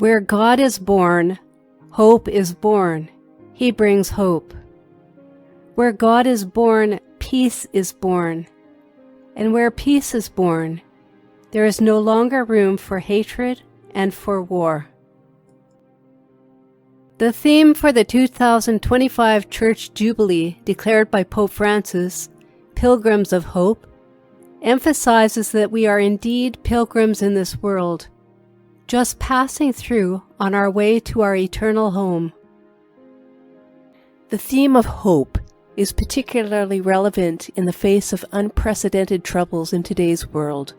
Where God is born, hope is born. He brings hope. Where God is born, peace is born. And where peace is born, there is no longer room for hatred and for war. The theme for the 2025 Church Jubilee, declared by Pope Francis, Pilgrims of Hope, emphasizes that we are indeed pilgrims in this world, just passing through on our way to our eternal home. The theme of hope is particularly relevant in the face of unprecedented troubles in today's world,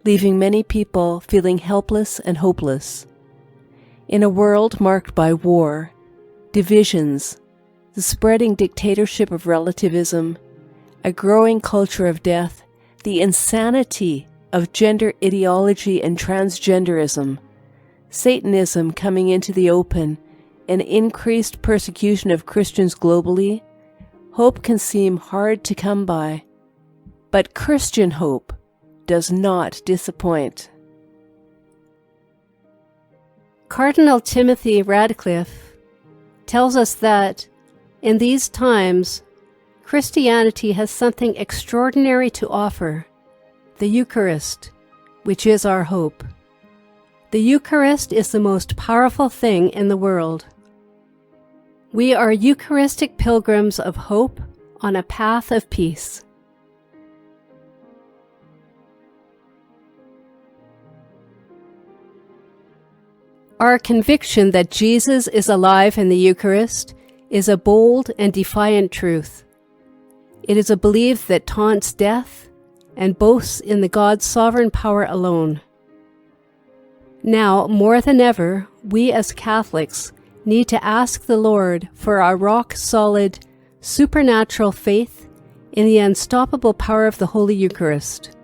leaving many people feeling helpless and hopeless. In a world marked by war, divisions, the spreading dictatorship of relativism, a growing culture of death, the insanity of gender ideology and transgenderism, Satanism coming into the open, and increased persecution of Christians globally, hope can seem hard to come by. But Christian hope does not disappoint. Cardinal Timothy Radcliffe tells us that, in these times, Christianity has something extraordinary to offer, the Eucharist, which is our hope. The Eucharist is the most powerful thing in the world. We are Eucharistic pilgrims of hope on a path of peace. Our conviction that Jesus is alive in the Eucharist is a bold and defiant truth. It is a belief that taunts death and boasts in the God's sovereign power alone. Now, more than ever, we as Catholics need to ask the Lord for our rock-solid, supernatural faith in the unstoppable power of the Holy Eucharist.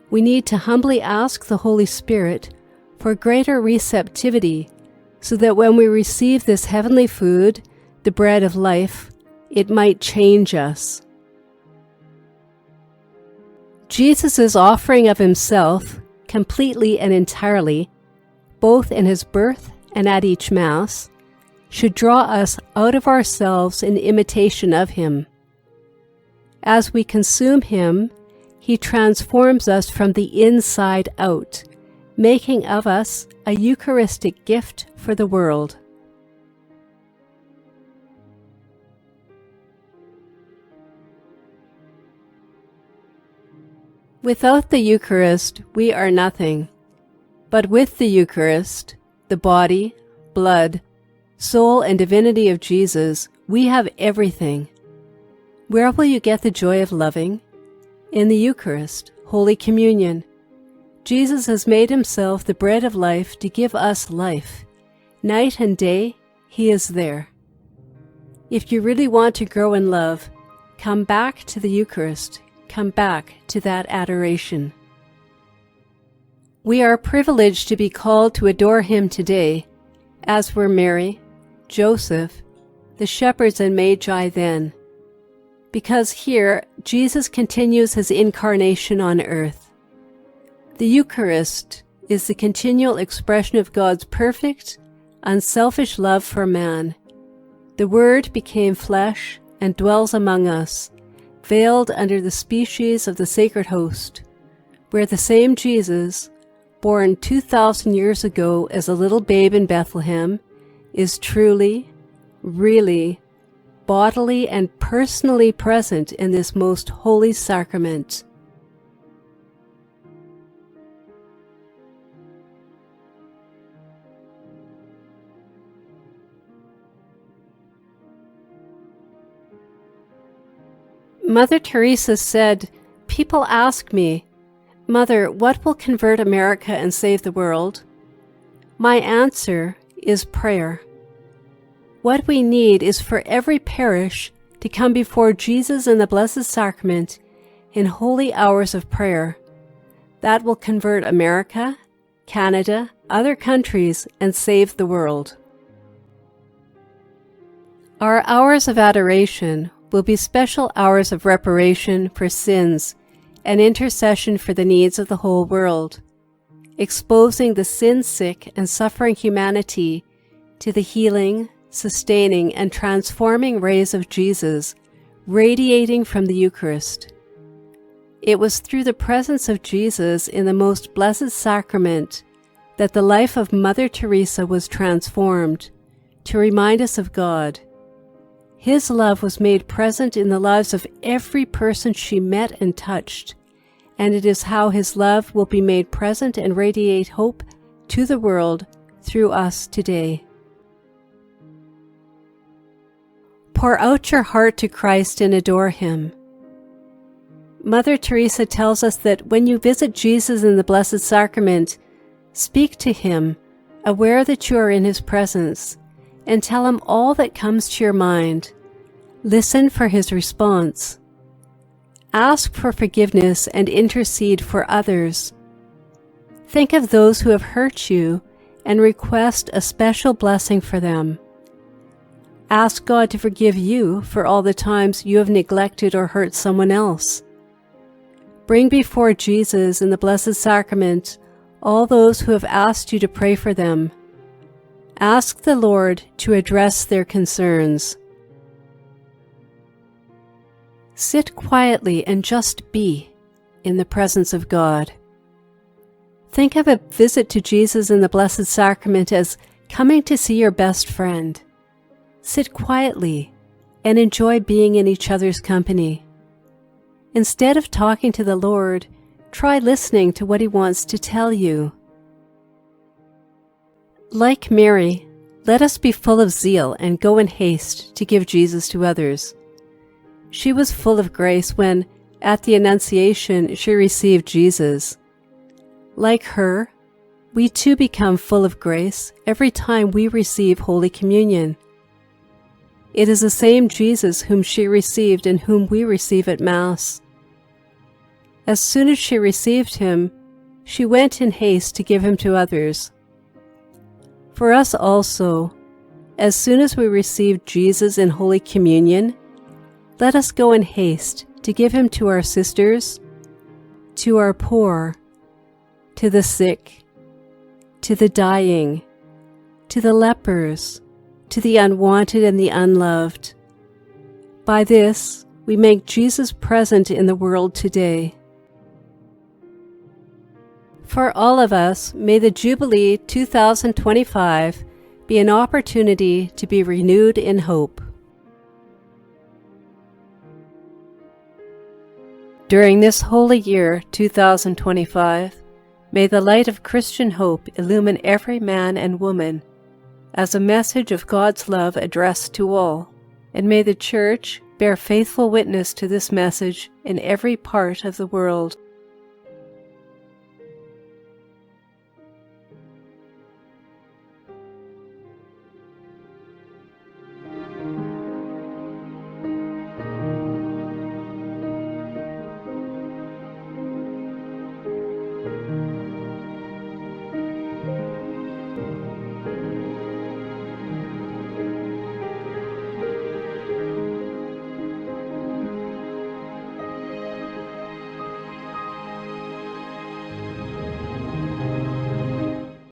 We need to humbly ask the Holy Spirit for greater receptivity, so that when we receive this heavenly food, the bread of life, it might change us. Jesus' offering of himself, completely and entirely, both in his birth and at each Mass, should draw us out of ourselves in imitation of him. As we consume him, he transforms us from the inside out, making of us a Eucharistic gift for the world. Without the Eucharist, we are nothing. But with the Eucharist, the body, blood, soul, and divinity of Jesus, we have everything. Where will you get the joy of loving? In the Eucharist, Holy Communion. Jesus has made himself the bread of life to give us life. Night and day, he is there. If you really want to grow in love, come back to the Eucharist. Come back to that adoration. We are privileged to be called to adore him today, as were Mary, Joseph, the shepherds and magi then, because here Jesus continues his incarnation on earth. The Eucharist is the continual expression of God's perfect, unselfish love for man. The Word became flesh and dwells among us, veiled under the species of the sacred host, where the same Jesus, born 2,000 years ago as a little babe in Bethlehem, is truly, really, bodily and personally present in this most holy sacrament. Mother Teresa said, "People ask me, Mother, what will convert America and save the world?" My answer is prayer. What we need is for every parish to come before Jesus in the Blessed Sacrament in holy hours of prayer. That will convert America, Canada, other countries, and save the world. Our hours of adoration will be special hours of reparation for sins and intercession for the needs of the whole world. exposing the sin-sick and suffering humanity to the healing, sustaining, and transforming rays of Jesus radiating from the Eucharist. It was through the presence of Jesus in the most blessed sacrament that the life of Mother Teresa was transformed to remind us of God. His love was made present in the lives of every person she met and touched, and it is how His love will be made present and radiate hope to the world through us today. Pour out your heart to Christ and adore Him. Mother Teresa tells us that when you visit Jesus in the Blessed Sacrament, speak to Him, aware that you are in His presence, and tell Him all that comes to your mind. Listen for His response. Ask for forgiveness and intercede for others. Think of those who have hurt you and request a special blessing for them. Ask God to forgive you for all the times you have neglected or hurt someone else. Bring before Jesus in the Blessed Sacrament all those who have asked you to pray for them. Ask the Lord to address their concerns. Sit quietly and just be in the presence of God. Think of a visit to Jesus in the Blessed Sacrament as coming to see your best friend. Sit quietly and enjoy being in each other's company. Instead of talking to the Lord, try listening to what He wants to tell you. Like Mary, let us be full of zeal and go in haste to give Jesus to others. She was full of grace when, at the Annunciation, she received Jesus. Like her, we too become full of grace every time we receive Holy Communion. It is the same Jesus whom she received and whom we receive at Mass. As soon as she received Him, she went in haste to give Him to others. For us also, as soon as we receive Jesus in Holy Communion, let us go in haste to give Him to our sisters, to our poor, to the sick, to the dying, to the lepers, to the unwanted and the unloved. By this, we make Jesus present in the world today. For all of us, may the Jubilee 2025 be an opportunity to be renewed in hope. During this holy year 2025, may the light of Christian hope illumine every man and woman as a message of God's love addressed to all, and may the Church bear faithful witness to this message in every part of the world.